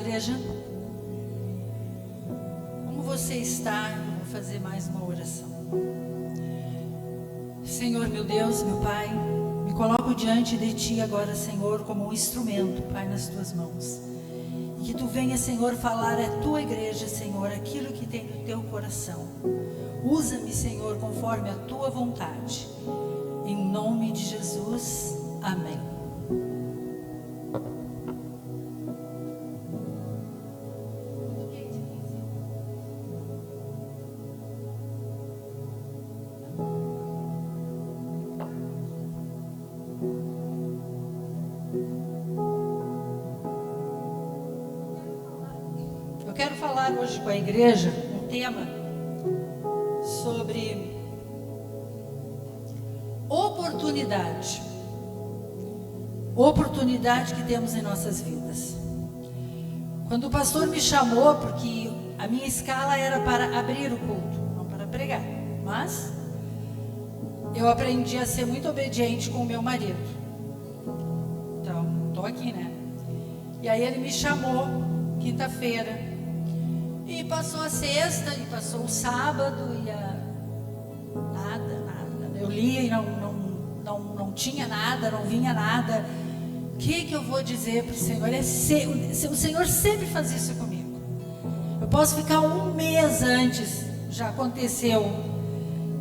igreja? Como você está? Eu vou fazer mais uma oração. Senhor, meu Deus, meu Pai, me coloco diante de Ti agora, Senhor, como um instrumento, Pai, nas Tuas mãos. E que Tu venha, Senhor, falar à Tua igreja, Senhor, aquilo que tem no Teu coração. Usa-me, Senhor, conforme a Tua vontade. Em nome de Jesus, amém. Eu quero falar hoje com a igreja um tema sobre oportunidade. Oportunidade que temos em nossas vidas. Quando o pastor me chamou, porque a minha escala era para abrir o culto, não para pregar, mas eu aprendi a ser muito obediente com o meu marido. Então, estou aqui, né? E aí ele me chamou quinta-feira. E passou a sexta, e passou o sábado, e nada. Eu lia e não tinha nada, não vinha nada. O que eu vou dizer para o Senhor? O Senhor sempre faz isso comigo. Eu posso ficar um mês antes, já aconteceu,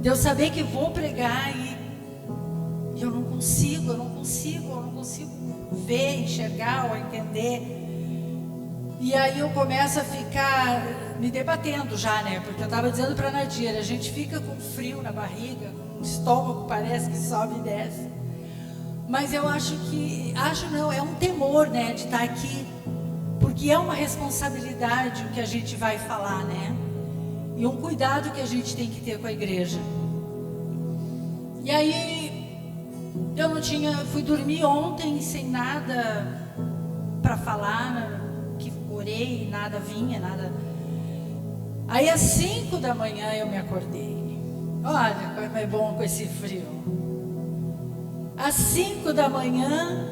de eu saber que vou pregar e eu não consigo ver, enxergar ou entender. E aí eu começo a ficar me debatendo já, né? Porque eu estava dizendo para a Nadir, a gente fica com frio na barriga, com o estômago parece que sobe e desce. Mas eu é um temor, né? De estar aqui, porque é uma responsabilidade o que a gente vai falar, né? E um cuidado que a gente tem que ter com a igreja. E aí, fui dormir ontem sem nada para falar, orei, nada vinha, nada. Aí às 5 da manhã eu me acordei. Olha, como é bom com esse frio. Às 5 da manhã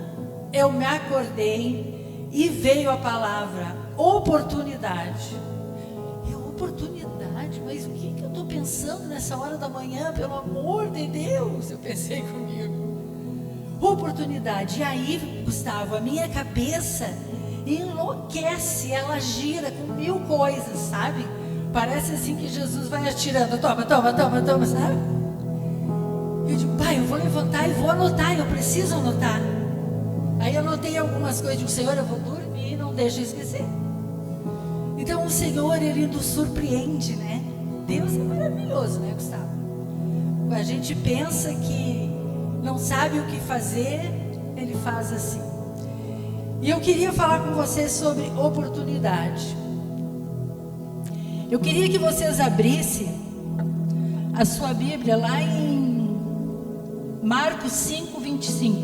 eu me acordei e veio a palavra oportunidade. Oportunidade? Mas o que eu estou pensando nessa hora da manhã? Pelo amor de Deus, eu pensei comigo. Oportunidade. E aí, Gustavo, a minha cabeça enlouquece, ela gira com 1000 coisas, sabe? Parece assim que Jesus vai atirando, toma, sabe? Eu digo, pai, eu vou levantar e vou anotar, eu preciso anotar. Aí anotei algumas coisas, digo, Senhor, eu vou dormir, não deixa eu esquecer. Então o Senhor, Ele nos surpreende, né? Deus é maravilhoso, né, Gustavo? A gente pensa que não sabe o que fazer, Ele faz assim. E eu queria falar com vocês sobre oportunidade. Eu queria que vocês abrissem a sua Bíblia lá em Marcos 5, 25.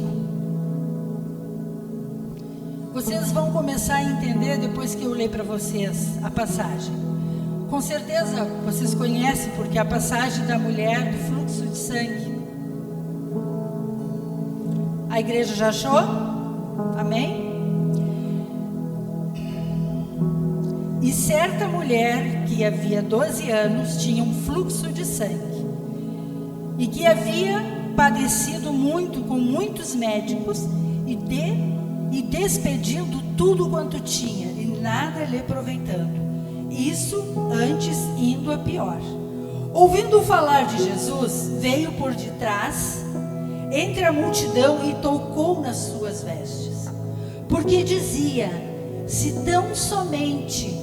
Vocês vão começar a entender depois que eu ler para vocês a passagem. Com certeza vocês conhecem, porque é a passagem da mulher do fluxo de sangue. A igreja já achou? Amém? E certa mulher que havia 12 anos tinha um fluxo de sangue e que havia padecido muito com muitos médicos e despedindo tudo quanto tinha e nada lhe aproveitando. Isso antes indo a pior. Ouvindo falar de Jesus, veio por detrás entre a multidão e tocou nas suas vestes, porque dizia: se tão somente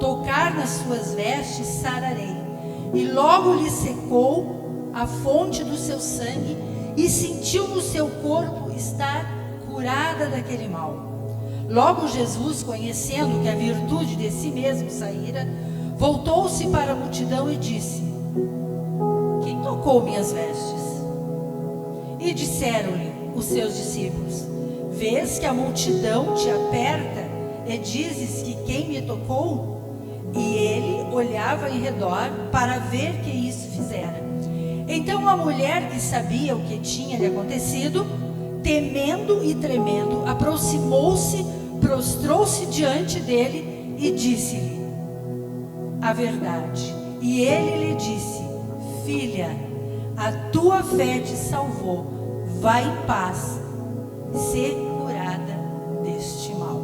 tocar nas suas vestes, sararei. E logo lhe secou a fonte do seu sangue e sentiu no seu corpo estar curada daquele mal. Logo Jesus, conhecendo que a virtude de si mesmo saíra, voltou-se para a multidão e disse: quem tocou minhas vestes? E disseram-lhe os seus discípulos: vês que a multidão te aperta e dizes que quem me tocou? E ele olhava em redor para ver que isso fizera. Então a mulher, que sabia o que tinha lhe acontecido, temendo e tremendo, aproximou-se, prostrou-se diante dele e disse-lhe a verdade. E ele lhe disse: filha, a tua fé te salvou, vai em paz, ser curada deste mal.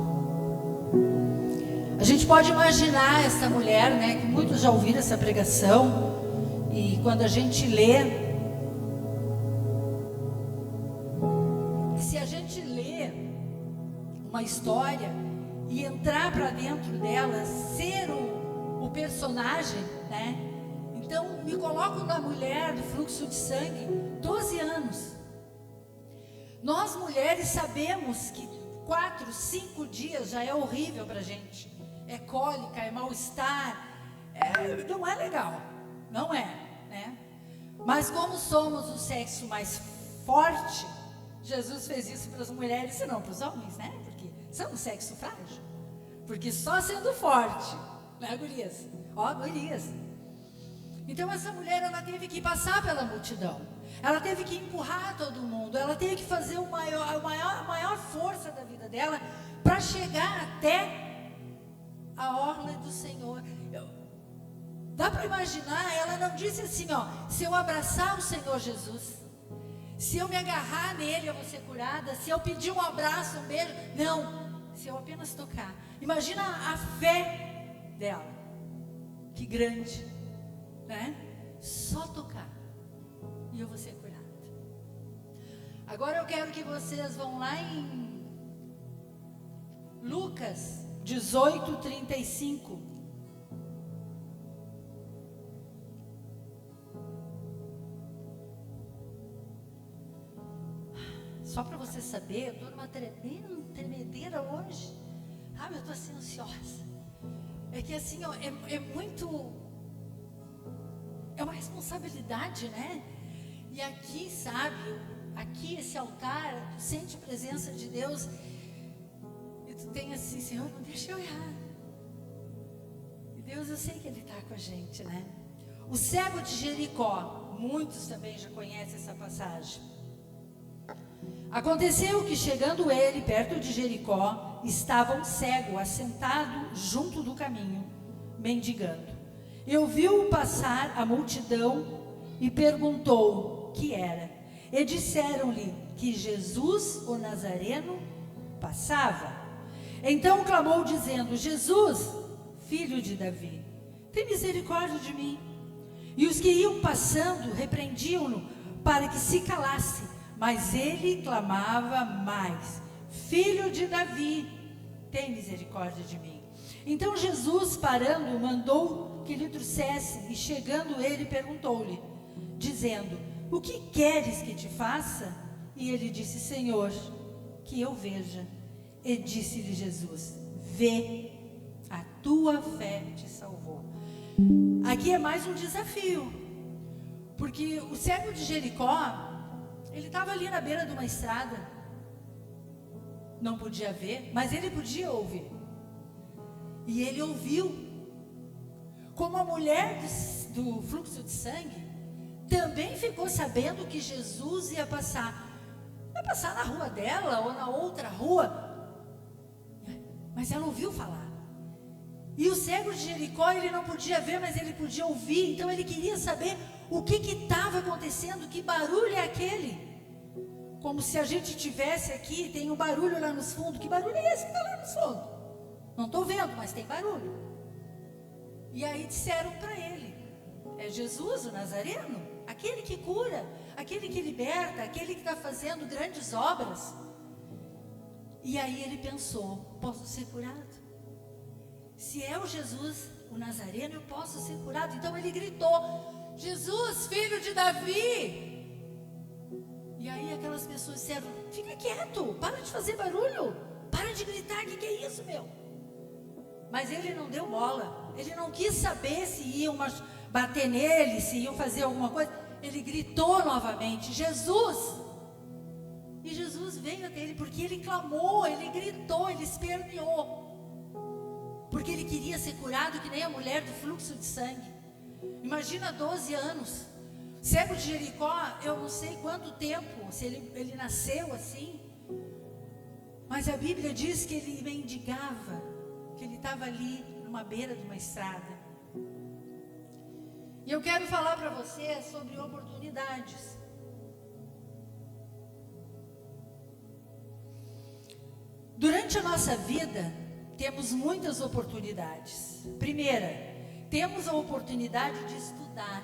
A gente pode imaginar essa mulher, né, que muitos já ouviram essa pregação, e quando a gente lê, se a gente lê uma história e entrar para dentro dela, ser o personagem, né? Então, me coloco na mulher do fluxo de sangue, 12 anos. Nós mulheres sabemos que 4, 5 dias já é horrível para a gente. É cólica, é mal-estar, não é legal, não é, né? Mas como somos o sexo mais forte, Jesus fez isso para as mulheres e não para os homens, né? Porque são um sexo frágil. Porque só sendo forte, né, gurias? Ó, gurias. Então essa mulher, ela teve que passar pela multidão. Ela teve que empurrar todo mundo. Ela teve que fazer a maior força da vida dela para chegar até a orla do Senhor. Dá para imaginar, ela não disse assim, ó, se eu abraçar o Senhor Jesus, se eu me agarrar nele, eu vou ser curada. Se eu pedir um abraço, um beijo. Não, se eu apenas tocar. Imagina a fé dela. Que grande, né? Só tocar e eu vou ser curada. Agora eu quero que vocês vão lá em Lucas 18:35. Só para você saber, eu estou numa tremedeira hoje. Eu estou assim ansiosa. É que assim, ó, é uma responsabilidade, né? E aqui, sabe, aqui esse altar, tu sente a presença de Deus e tu tem assim, Senhor, não deixa eu errar. E Deus, eu sei que Ele está com a gente, né? O cego de Jericó, muitos também já conhecem essa passagem. Aconteceu que, chegando ele perto de Jericó, estava um cego assentado junto do caminho, mendigando. E ouviu passar a multidão e perguntou que era. E disseram-lhe que Jesus, o Nazareno, passava. Então clamou dizendo: Jesus, filho de Davi, tem misericórdia de mim. E os que iam passando repreendiam-no para que se calasse. Mas ele clamava mais: filho de Davi, tem misericórdia de mim. Então Jesus, parando, mandou que lhe trouxesse, e chegando ele, perguntou-lhe, dizendo: o que queres que te faça? E ele disse: Senhor, que eu veja. E disse-lhe Jesus: vê, a tua fé te salvou. Aqui é mais um desafio, porque o cego de Jericó, ele estava ali na beira de uma estrada, não podia ver, mas ele podia ouvir. E ele ouviu. Como a mulher do fluxo de sangue também ficou sabendo que Jesus ia passar. Vai passar na rua dela ou na outra rua. Mas ela ouviu falar. E o cego de Jericó, ele não podia ver, mas ele podia ouvir. Então ele queria saber o que estava acontecendo, que barulho é aquele? Como se a gente tivesse aqui, tem um barulho lá nos fundos. Que barulho é esse que está lá nos fundos? Não estou vendo, mas tem barulho. E aí disseram para ele: é Jesus, o Nazareno, aquele que cura, aquele que liberta, aquele que está fazendo grandes obras. E aí ele pensou: posso ser curado? Se é o Jesus, o Nazareno, eu posso ser curado. Então ele gritou: Jesus, filho de Davi. E aí aquelas pessoas disseram: fica quieto, para de fazer barulho, para de gritar, que é isso, meu? Mas ele não deu bola, ele não quis saber se iam bater nele, se iam fazer alguma coisa. Ele gritou novamente: Jesus. E Jesus veio até ele, porque ele clamou, ele gritou, ele esperneou. Porque ele queria ser curado, que nem a mulher do fluxo de sangue. Imagina 12 anos. Cego de Jericó, eu não sei quanto tempo, se ele nasceu assim. Mas a Bíblia diz que ele mendigava, que ele estava ali numa beira de uma estrada. E eu quero falar para você sobre oportunidades. Durante a nossa vida, temos muitas oportunidades. Primeira, temos a oportunidade de estudar.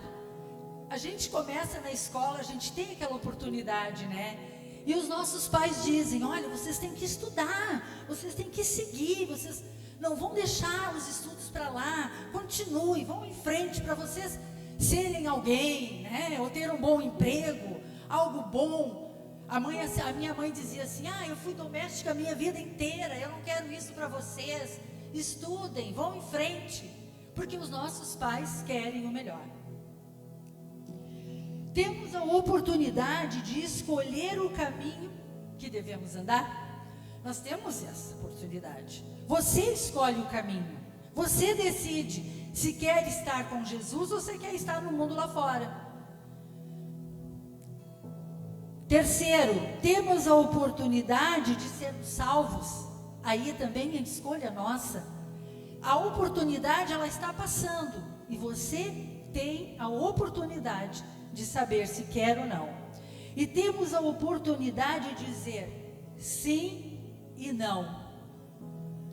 A gente começa na escola, a gente tem aquela oportunidade, né? E os nossos pais dizem, olha, vocês têm que estudar, vocês têm que seguir, vocês não vão deixar os estudos para lá, continuem, vão em frente para vocês serem alguém, né? Ou ter um bom emprego, algo bom. A minha mãe dizia assim, eu fui doméstica a minha vida inteira, eu não quero isso para vocês, estudem, vão em frente, porque os nossos pais querem o melhor. Temos a oportunidade de escolher o caminho que devemos andar. Nós temos essa oportunidade. Você escolhe o caminho. Você decide se quer estar com Jesus ou se quer estar no mundo lá fora. Terceiro, temos a oportunidade de sermos salvos. Aí também é escolha nossa. A oportunidade, ela está passando. E você tem a oportunidade de saber se quer ou não. E temos a oportunidade de dizer sim e não.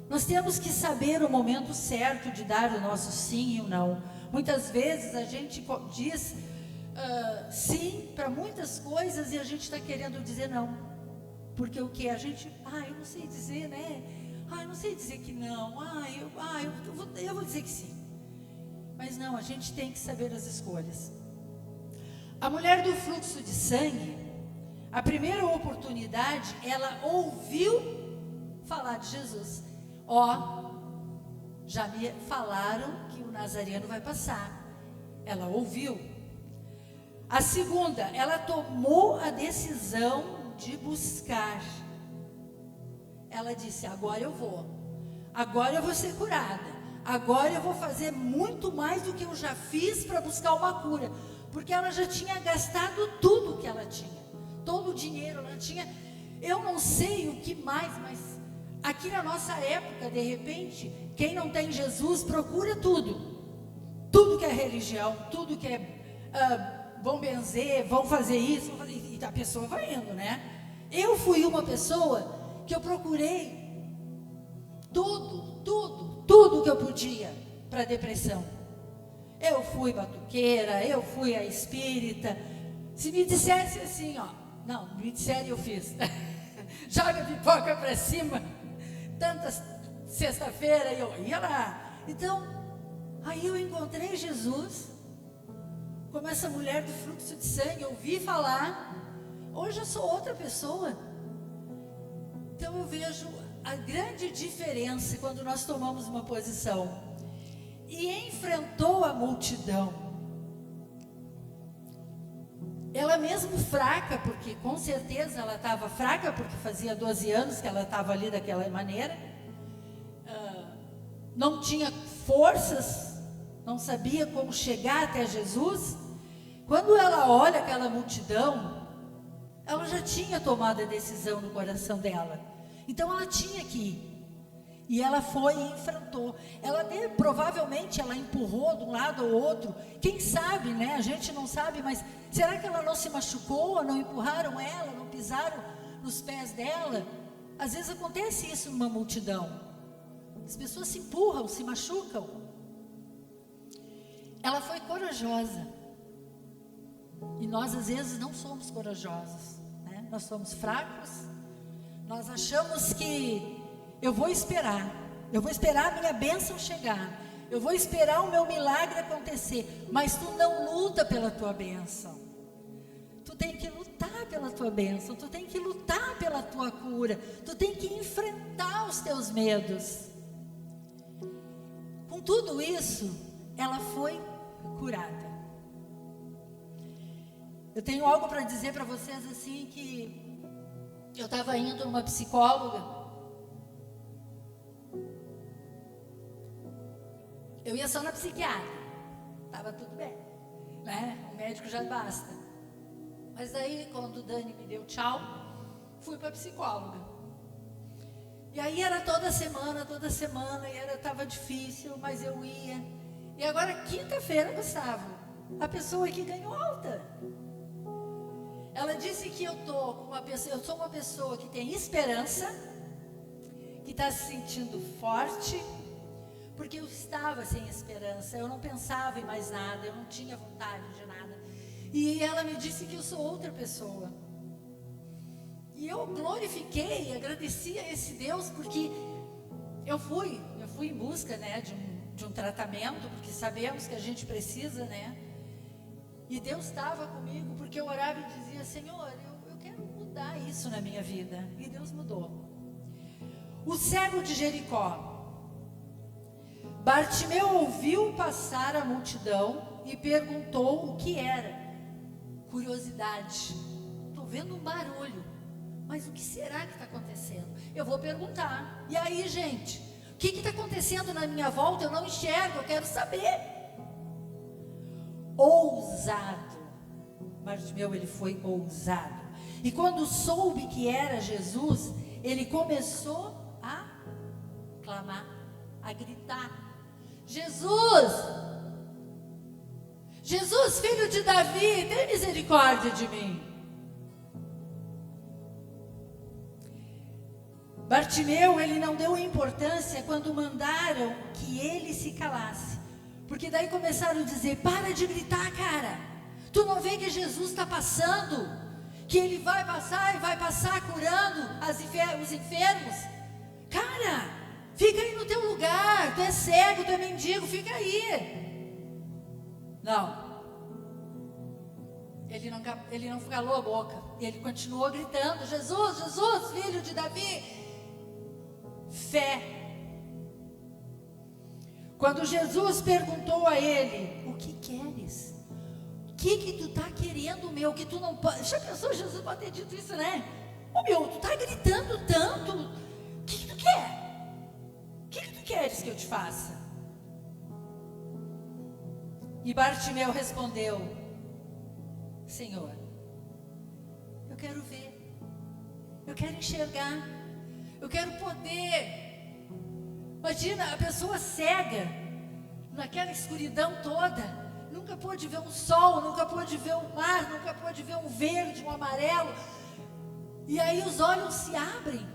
Nós temos que saber o momento certo de dar o nosso sim e o não. Muitas vezes a gente diz sim para muitas coisas e a gente está querendo dizer não. Porque o que? A gente, eu não sei dizer, né? Eu não sei dizer que não. Eu vou dizer que sim. Mas não, a gente tem que saber as escolhas. A mulher do fluxo de sangue, a primeira oportunidade, ela ouviu falar de Jesus. Já me falaram que o Nazareno vai passar. Ela ouviu. A segunda, ela tomou a decisão de buscar. Ela disse, agora eu vou ser curada. Agora eu vou fazer muito mais do que eu já fiz para buscar uma cura. Porque ela já tinha gastado tudo que ela tinha. Todo o dinheiro ela tinha. Eu não sei o que mais, mas aqui na nossa época, de repente, quem não tem Jesus procura tudo. Tudo que é religião, tudo que é vão benzer, vão fazer isso, e a pessoa vai indo, né? Eu fui uma pessoa que eu procurei tudo que eu podia para depressão. Eu fui batuqueira, eu fui a espírita. Se me dissesse assim, não, me disserem eu fiz. Joga pipoca para cima. Tantas sexta-feira eu ia lá. Então, aí eu encontrei Jesus, como essa mulher do fluxo de sangue, ouvi falar. Hoje eu sou outra pessoa. Então eu vejo a grande diferença quando nós tomamos uma posição. E enfrentou a multidão. Ela mesmo fraca, porque com certeza ela estava fraca, porque fazia 12 anos que ela estava ali daquela maneira. Não tinha forças, não sabia como chegar até Jesus. Quando ela olha aquela multidão, ela já tinha tomado a decisão no coração dela. Então ela tinha que ir. E ela foi e enfrentou. Provavelmente ela empurrou de um lado ao outro. Quem sabe, né? A gente não sabe, mas será que ela não se machucou? Não empurraram ela? Não pisaram nos pés dela? Às vezes acontece isso numa multidão. As pessoas se empurram, se machucam. Ela foi corajosa. E nós às vezes não somos corajosos, né? Nós somos fracos. Nós achamos que eu vou esperar a minha bênção chegar, eu vou esperar o meu milagre acontecer, mas tu não luta pela tua bênção, tu tem que lutar pela tua bênção, tu tem que lutar pela tua cura, tu tem que enfrentar os teus medos. Com tudo isso, ela foi curada. Eu tenho algo para dizer para vocês assim, que eu estava indo numa psicóloga. Eu ia só na psiquiatra, estava tudo bem, né? O médico já basta. Mas aí, quando o Dani me deu tchau, fui para a psicóloga. E aí era toda semana, e estava difícil, mas eu ia. E agora, quinta-feira, Gustavo, a pessoa que ganhou alta. Ela disse que eu sou uma pessoa que tem esperança, que está se sentindo forte, porque eu estava sem esperança, eu não pensava em mais nada, eu não tinha vontade de nada. E ela me disse que eu sou outra pessoa. E eu glorifiquei e agradeci a esse Deus, porque eu fui em busca, né, de um tratamento, porque sabemos que a gente precisa, né? E Deus estava comigo, porque eu orava e dizia: Senhor, eu quero mudar isso na minha vida. E Deus mudou. O cego de Jericó. Bartimeu ouviu passar a multidão e perguntou o que era. Curiosidade. Estou vendo um barulho, mas o que será que está acontecendo? Eu vou perguntar. E aí, gente, o que está acontecendo na minha volta? Eu não enxergo, eu quero saber. Ousado. Bartimeu, ele foi ousado. E quando soube que era Jesus, ele começou a clamar, a gritar: Jesus! Jesus, filho de Davi, tem misericórdia de mim. Bartimeu, ele não deu importância quando mandaram que ele se calasse. Porque daí começaram a dizer: para de gritar, cara. Tu não vê que Jesus está passando? Que ele vai passar e vai passar curando os enfermos? Cara, fica aí no teu lugar. Tu é cego, tu é mendigo, fica aí. Não. Ele não calou a boca. Ele continuou gritando: Jesus, Jesus, filho de Davi. Fé. Quando Jesus perguntou a ele: o que queres? O que tu está querendo, meu, que tu não pode? Já pensou, Jesus pode ter dito isso, né? Meu, tu está gritando tanto. O que tu quer? O que tu queres que eu te faça? E Bartimeu respondeu: Senhor, eu quero ver, eu quero enxergar, eu quero poder. Imagina a pessoa cega, naquela escuridão toda, nunca pôde ver um sol, nunca pôde ver um mar, nunca pôde ver um verde, um amarelo. E aí os olhos se abrem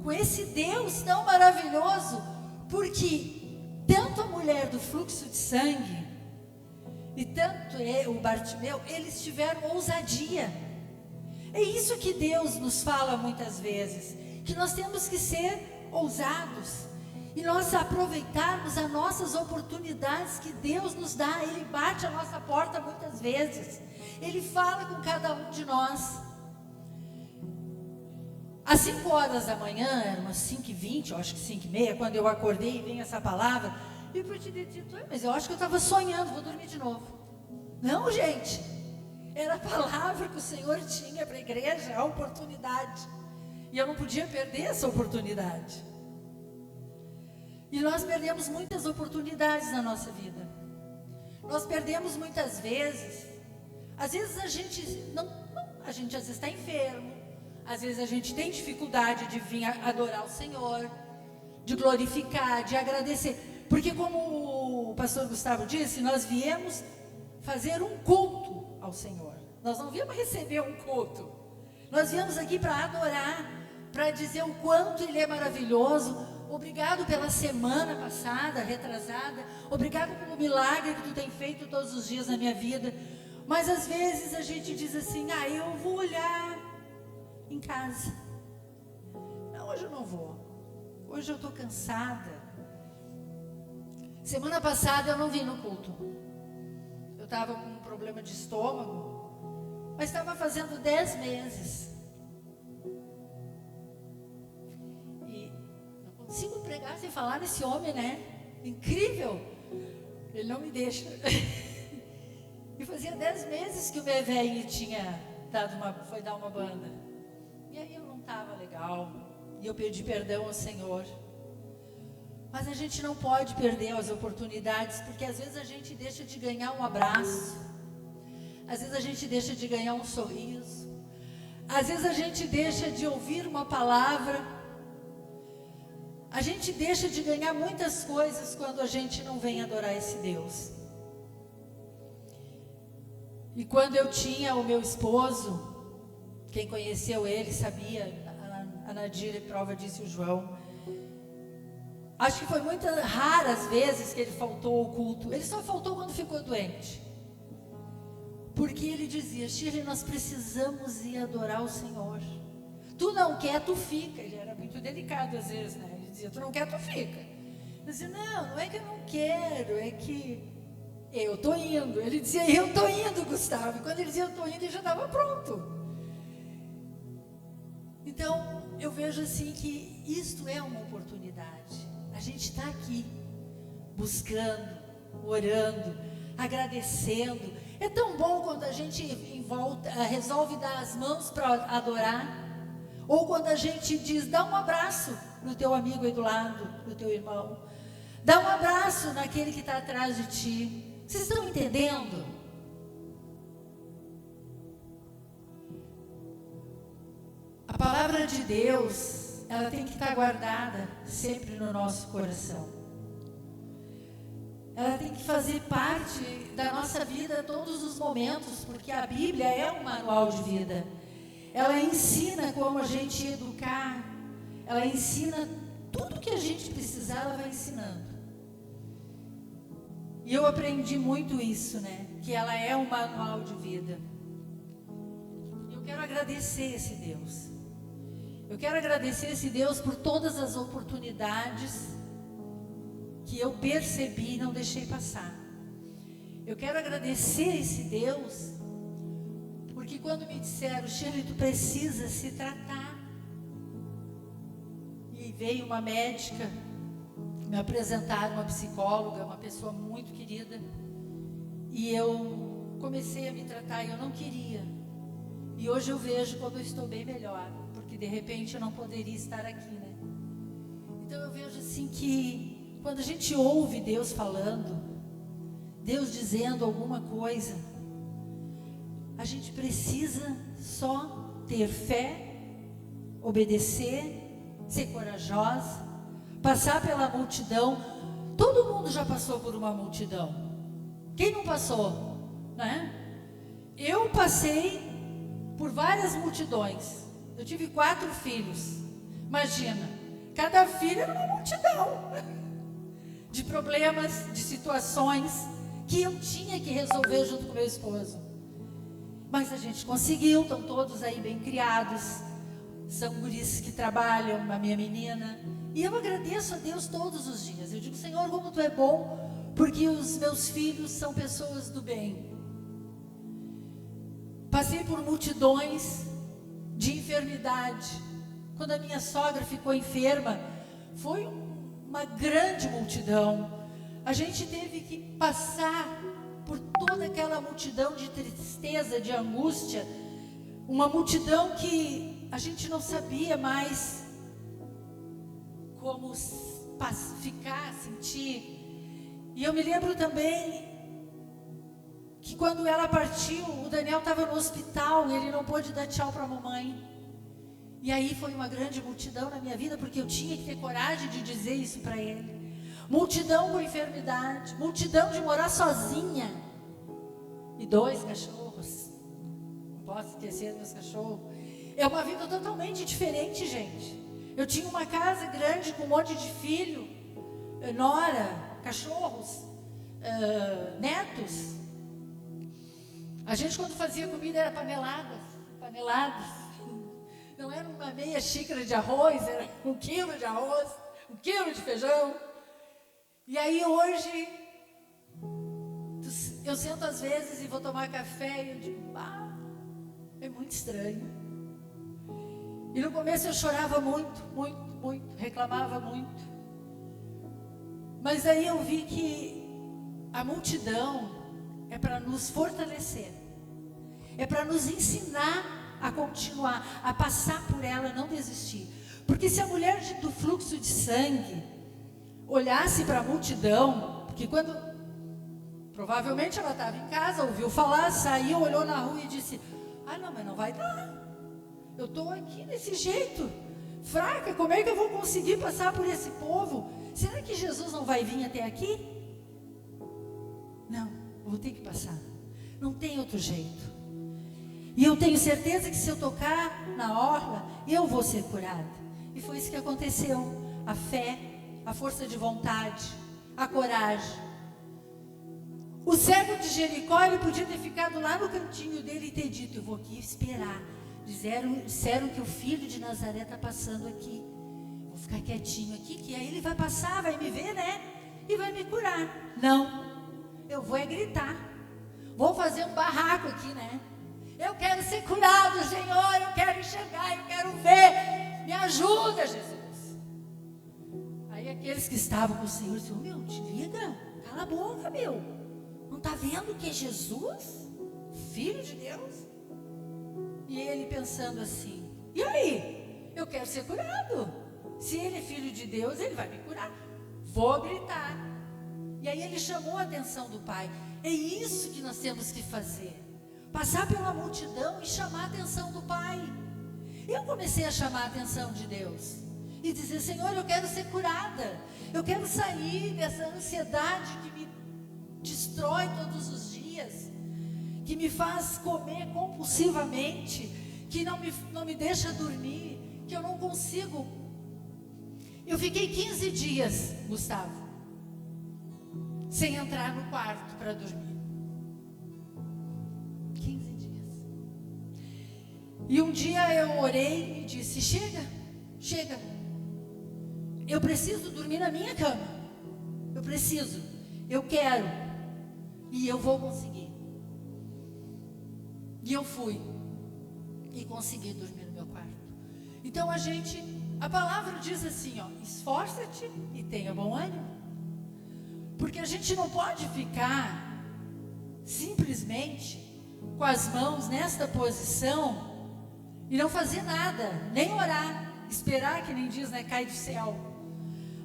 com esse Deus tão maravilhoso, porque tanto a mulher do fluxo de sangue e tanto o Bartimeu, eles tiveram ousadia. É isso que Deus nos fala muitas vezes, que nós temos que ser ousados e nós aproveitarmos as nossas oportunidades que Deus nos dá. Ele bate a nossa porta muitas vezes, Ele fala com cada um de nós. Às 5 horas da manhã, eram umas 5h20, eu acho que 5h30, quando eu acordei e veio essa palavra, e eu te disse: mas eu acho que eu estava sonhando, vou dormir de novo. Não, gente, era a palavra que o Senhor tinha para a igreja, a oportunidade, e eu não podia perder essa oportunidade. E nós perdemos muitas oportunidades na nossa vida. Nós perdemos muitas vezes. Às vezes a gente às vezes está enfermo. Às vezes a gente tem dificuldade de vir adorar o Senhor, de glorificar, de agradecer. Porque como o pastor Gustavo disse, nós viemos fazer um culto ao Senhor. Nós não viemos receber um culto. Nós viemos aqui para adorar, para dizer o quanto Ele é maravilhoso. Obrigado pela semana passada, retrasada. Obrigado pelo milagre que Tu tem feito todos os dias na minha vida. Mas às vezes a gente diz assim: eu vou olhar em casa. Não, hoje eu não vou. Hoje eu estou cansada. Semana passada eu não vim no culto. Eu estava com um problema de estômago, mas estava fazendo 10 meses. Consigo pregar sem falar nesse homem, né? Incrível. Ele não me deixa. E fazia 10 meses que o meu velho tinha foi dar uma banda. E aí eu não estava legal. E eu pedi perdão ao Senhor. Mas a gente não pode perder as oportunidades, porque às vezes a gente deixa de ganhar um abraço. Às vezes a gente deixa de ganhar um sorriso. Às vezes a gente deixa de ouvir uma palavra. A gente deixa de ganhar muitas coisas quando a gente não vem adorar esse Deus. E quando eu tinha o meu esposo, quem conheceu ele sabia, a Nadir é prova disso, o João. Acho que foi muitas raras vezes que ele faltou ao culto. Ele só faltou quando ficou doente. Porque ele dizia: Shirley, nós precisamos ir adorar o Senhor. Tu não quer, tu fica. Ele era muito delicado às vezes, né? Ele dizia: tu não quer, tu fica. Eu dizia: não é que eu não quero, é que eu estou indo. Ele dizia: eu estou indo, Gustavo. E quando ele dizia eu estou indo, ele já estava pronto. Então, eu vejo assim que isto é uma oportunidade. A gente está aqui, buscando, orando, agradecendo. É tão bom quando a gente resolve dar as mãos para adorar. Ou quando a gente diz: dá um abraço no teu amigo aí do lado, no teu irmão. Dá um abraço naquele que está atrás de ti. Vocês estão entendendo? A palavra de Deus, ela tem que estar guardada sempre no nosso coração. Ela tem que fazer parte da nossa vida a todos os momentos, porque a Bíblia é um manual de vida. Ela ensina como a gente educar, ela ensina tudo que a gente precisar, ela vai ensinando. E eu aprendi muito isso, né? Que ela é um manual de vida. Eu quero agradecer esse Deus. Eu quero agradecer esse Deus por todas as oportunidades que eu percebi e não deixei passar. Eu quero agradecer esse Deus porque quando me disseram: Shirley, tu precisa se tratar. E veio uma médica, me apresentaram uma psicóloga, uma pessoa muito querida. E eu comecei a me tratar e eu não queria. E hoje eu vejo como eu estou bem melhor, porque de repente eu não poderia estar aqui, né? Então eu vejo assim que quando a gente ouve Deus falando, Deus dizendo alguma coisa, a gente precisa só ter fé, obedecer, ser corajosa, passar pela multidão. Todo mundo já passou por uma multidão. Quem não passou, né? Eu passei por várias multidões. Eu tive 4 filhos. Imagina, cada filho era uma multidão de problemas, de situações que eu tinha que resolver junto com meu esposo. Mas a gente conseguiu, estão todos aí bem criados. São guris que trabalham, a minha menina. E eu agradeço a Deus todos os dias. Eu digo: Senhor, como Tu é bom, porque os meus filhos são pessoas do bem. Passei por multidões de enfermidade. Quando a minha sogra ficou enferma, foi uma grande multidão. A gente teve que passar por toda aquela multidão de tristeza, de angústia. Uma multidão que a gente não sabia mais como ficar, sentir. E eu me lembro também que quando ela partiu, o Daniel estava no hospital e ele não pôde dar tchau para a mamãe. E aí foi uma grande multidão na minha vida, porque eu tinha que ter coragem de dizer isso para ele. Multidão com enfermidade, multidão de morar sozinha. E 2 cachorros. Não posso esquecer dos meus cachorros. É uma vida totalmente diferente, gente. Eu tinha uma casa grande com um monte de filho, nora, cachorros, netos. A gente, quando fazia comida, era paneladas. Não era uma meia xícara de arroz, era 1 quilo de arroz, 1 quilo de feijão. E aí hoje, eu sento às vezes e vou tomar café e eu digo: é muito estranho. E no começo eu chorava muito, reclamava muito. Mas aí eu vi que a multidão é para nos fortalecer, é para nos ensinar a continuar, a passar por ela, não desistir. Porque se a mulher do fluxo de sangue olhasse para a multidão, porque quando provavelmente ela estava em casa, ouviu falar, saiu, olhou na rua e disse: não, mas não vai dar. Eu estou aqui desse jeito. fraca, como é que eu vou conseguir passar por esse povo? Será que Jesus não vai vir até aqui? Não, eu vou ter que passar. Não tem outro jeito. E eu tenho certeza que se eu tocar na orla, eu vou ser curada. E foi isso que aconteceu. A fé, a força de vontade, a coragem. O cego de Jericó, ele podia ter ficado lá no cantinho dele e ter dito: eu vou aqui esperar. Disseram que o filho de Nazaré está passando aqui. Vou ficar quietinho aqui, que aí ele vai passar, vai me ver, né? E vai me curar. Não, eu vou gritar. Vou fazer um barraco aqui, né? Eu quero ser curado, Senhor, eu quero enxergar, eu quero ver. Me ajuda, Jesus. Aí aqueles que estavam com o Senhor disseram: meu, te liga, cala a boca, meu. Não está vendo que é Jesus? Filho de Deus? E ele pensando assim: e aí? Eu quero ser curado. Se ele é filho de Deus, ele vai me curar. Vou gritar. E aí ele chamou a atenção do pai. É isso que nós temos que fazer. Passar pela multidão e chamar a atenção do pai. Eu comecei a chamar a atenção de Deus. E dizer: Senhor, eu quero ser curada. Eu quero sair dessa ansiedade que me destrói todos os dias. Que me faz comer compulsivamente. Que não me deixa dormir. Que eu não consigo. Eu fiquei 15 dias, Gustavo, sem entrar no quarto para dormir. 15 dias. E um dia eu orei e disse: chega. Eu preciso dormir na minha cama. Eu preciso. Eu quero. E eu vou conseguir. E eu fui. E consegui dormir no meu quarto. Então a palavra diz assim, ó: esforça-te e tenha bom ânimo. Porque a gente não pode ficar simplesmente com as mãos nesta posição e não fazer nada, nem orar, esperar, que nem diz, né, cai do céu.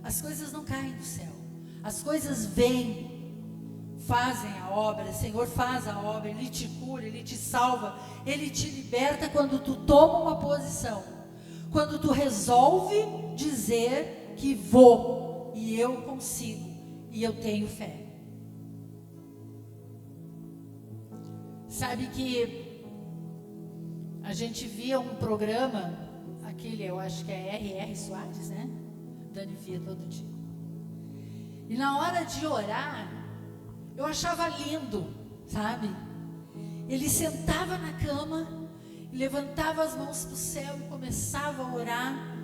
As coisas não caem do céu. As coisas vêm, fazem a obra. O Senhor faz a obra, Ele te cura, Ele te salva, Ele te liberta quando tu toma uma posição. Quando tu resolve dizer que vou, e eu consigo, e eu tenho fé. Sabe que a gente via um programa, aquele, eu acho que é R.R. Soares, né? Dani via todo dia. E na hora de orar, eu achava lindo, sabe? Ele sentava na cama, levantava as mãos para o céu e começava a orar.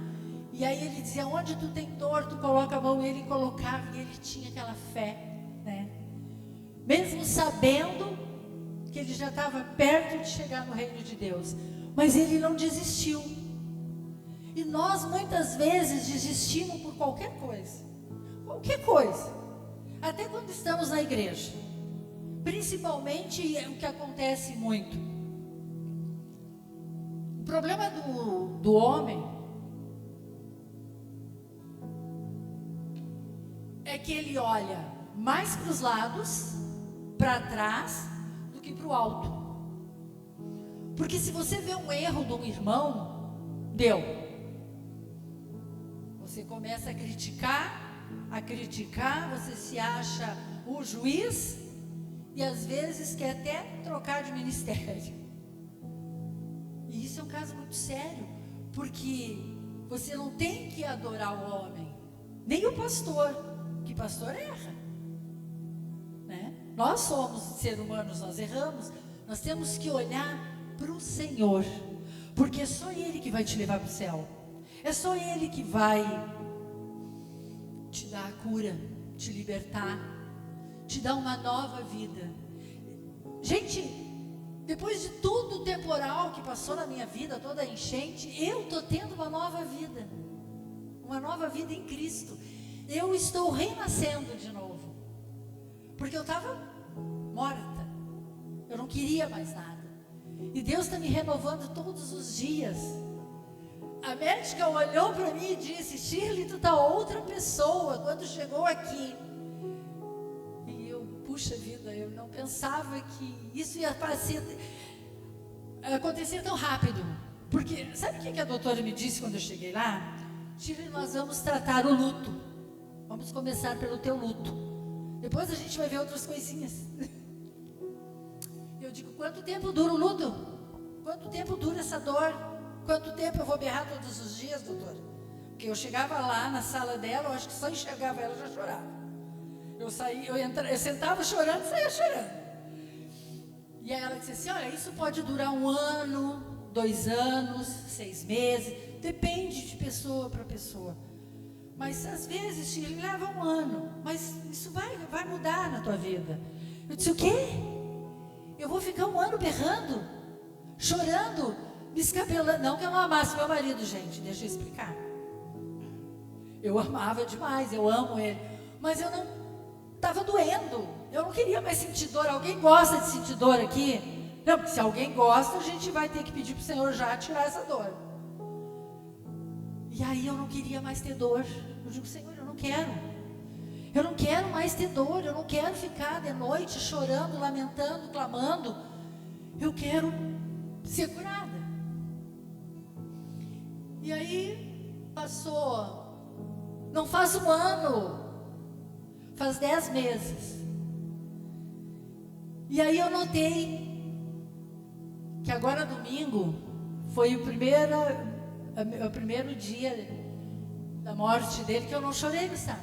E aí ele dizia: onde tu tem dor, tu coloca a mão. E ele colocava, e ele tinha aquela fé, né? Mesmo sabendo que ele já estava perto de chegar no reino de Deus, mas ele não desistiu. E nós muitas vezes desistimos por qualquer coisa. Qualquer coisa. Até quando estamos na igreja. Principalmente o que acontece muito. O problema do homem é que ele olha mais para os lados, para trás, do que para o alto. Porque se você vê um erro de um irmão, deu. Você começa a criticar, você se acha o juiz e às vezes quer até trocar de ministério. E isso é um caso muito sério, porque você não tem que adorar o homem, nem o pastor, que pastor erra, né? Nós somos seres humanos, nós erramos, nós temos que olhar para o Senhor, porque é só Ele que vai te levar para o céu, é só Ele que vai te dar a cura, te libertar, te dar uma nova vida. Gente, depois de tudo o temporal que passou na minha vida, toda a enchente, eu estou tendo uma nova vida em Cristo. Eu estou renascendo de novo, porque eu estava morta, eu não queria mais nada, e Deus está me renovando todos os dias. A médica olhou para mim e disse: Shirley, tu tá outra pessoa quando chegou aqui. E eu, puxa vida, eu não pensava que isso ia acontecer tão rápido. Porque, sabe o que a doutora me disse quando eu cheguei lá? Shirley, nós vamos tratar o luto. Vamos começar pelo teu luto. Depois a gente vai ver outras coisinhas. Eu digo, quanto tempo dura o luto? Quanto tempo dura essa dor? Quanto tempo eu vou berrar todos os dias, doutora? Porque eu chegava lá na sala dela, eu acho que só enxergava ela, eu já chorava. Eu sentava chorando e saía chorando. E aí ela disse assim, olha, isso pode durar 1 ano, 2 anos, 6 meses, depende de pessoa para pessoa. Mas às vezes, Shirley, leva 1 ano, mas isso vai mudar na tua vida. Eu disse, o quê? Eu vou ficar 1 ano berrando, chorando, me escabelando. Não que eu não amasse meu marido, gente, deixa eu explicar. Eu amava demais, eu amo ele, mas eu não estava doendo, eu não queria mais sentir dor. Alguém gosta de sentir dor aqui? Não, porque se alguém gosta, a gente vai ter que pedir para o Senhor já tirar essa dor. E aí eu não queria mais ter dor. Eu digo, Senhor, eu não quero mais ter dor, eu não quero ficar de noite chorando, lamentando, clamando. Eu quero ser curada. E aí passou, não faz 1 ano, faz 10 meses. E aí eu notei que agora domingo foi o primeiro dia da morte dele que eu não chorei, Gustavo.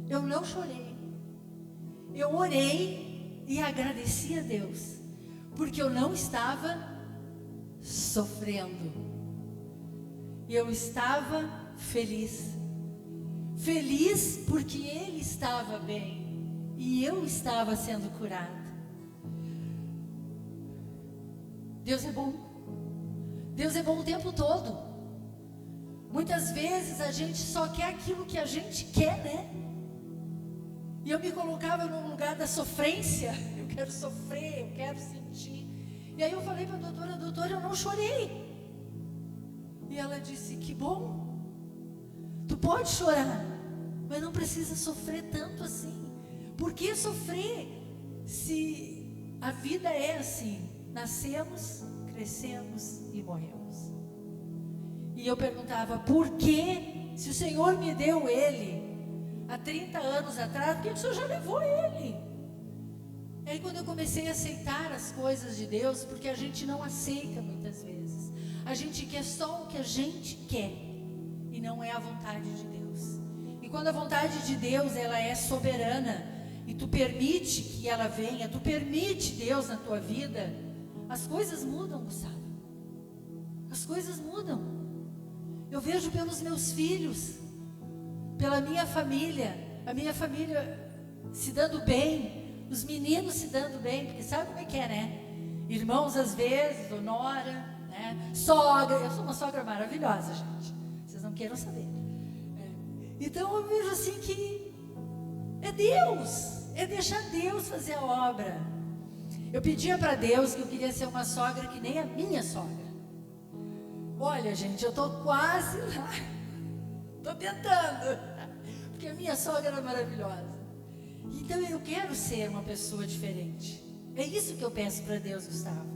Eu não chorei. Eu orei e agradeci a Deus, porque eu não estava sofrendo. Eu estava feliz. Feliz porque ele estava bem e eu estava sendo curada. Deus é bom. Deus é bom o tempo todo. Muitas vezes a gente só quer aquilo que a gente quer, né? E eu me colocava no lugar da sofrência. Eu quero sofrer, eu quero sentir. E aí eu falei para a doutora, eu não chorei. E ela disse, que bom. Tu pode chorar, mas não precisa sofrer tanto assim. Por que sofrer se a vida é assim? Nascemos, crescemos e morremos. E eu perguntava, por que, se o Senhor me deu ele há 30 anos atrás, por que o Senhor já levou ele? E aí quando eu comecei a aceitar as coisas de Deus, porque a gente não aceita muitas vezes, a gente quer só o que a gente quer, e não é a vontade de Deus. E quando a vontade de Deus, ela é soberana, e tu permite que ela venha, tu permite Deus na tua vida, as coisas mudam, Gustavo. As coisas mudam. Eu vejo pelos meus filhos, pela minha família, a minha família se dando bem, os meninos se dando bem, porque sabe como é que é, né? Irmãos às vezes, ou nora, né? Sogra, eu sou uma sogra maravilhosa, gente. Vocês não queiram saber. Então eu vejo assim que é Deus, é deixar Deus fazer a obra. Eu pedia para Deus que eu queria ser uma sogra que nem a minha sogra. Olha, gente, eu estou quase lá. Estou tentando. Porque a minha sogra era maravilhosa. Então eu quero ser uma pessoa diferente. É isso que eu peço para Deus, Gustavo.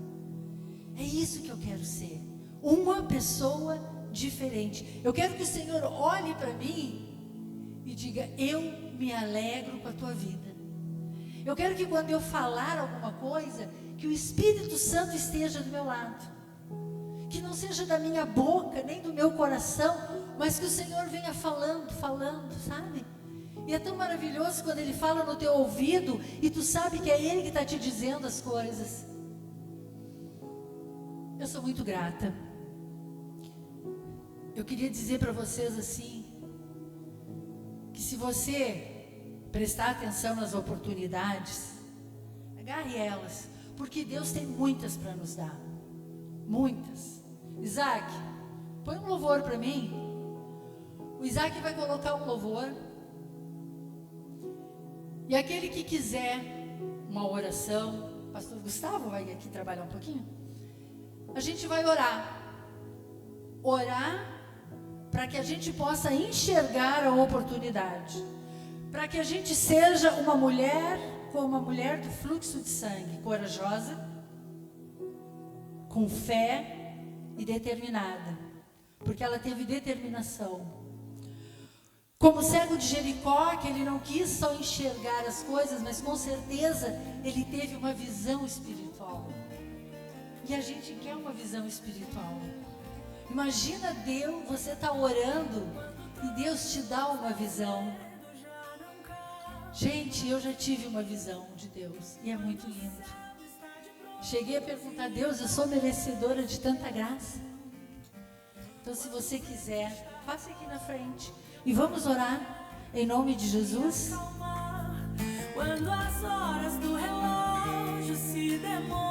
É isso que eu quero ser. Uma pessoa diferente. Eu quero que o Senhor olhe para mim e diga, eu me alegro com a tua vida. Eu quero que quando eu falar alguma coisa, que o Espírito Santo esteja do meu lado. Que não seja da minha boca, nem do meu coração, mas que o Senhor venha falando, sabe? E é tão maravilhoso quando Ele fala no teu ouvido e tu sabe que é Ele que está te dizendo as coisas. Eu sou muito grata. Eu queria dizer para vocês assim, que se você prestar atenção nas oportunidades, agarre elas, porque Deus tem muitas para nos dar. Muitas. Isaac, põe um louvor para mim. O Isaac vai colocar um louvor. E aquele que quiser uma oração, o pastor Gustavo vai aqui trabalhar um pouquinho. A gente vai orar. Orar para que a gente possa enxergar a oportunidade. Para que a gente seja uma mulher como a mulher do fluxo de sangue, corajosa, com fé, e determinada, porque ela teve determinação. Como o cego de Jericó, que ele não quis só enxergar as coisas, mas com certeza ele teve uma visão espiritual. E a gente quer uma visão espiritual. Imagina Deus, você está orando e Deus te dá uma visão. Gente, eu já tive uma visão de Deus e é muito lindo. Cheguei a perguntar a Deus, eu sou merecedora de tanta graça? Então, se você quiser, passe aqui na frente e vamos orar em nome de Jesus. Quando as horas do relógio se demoram,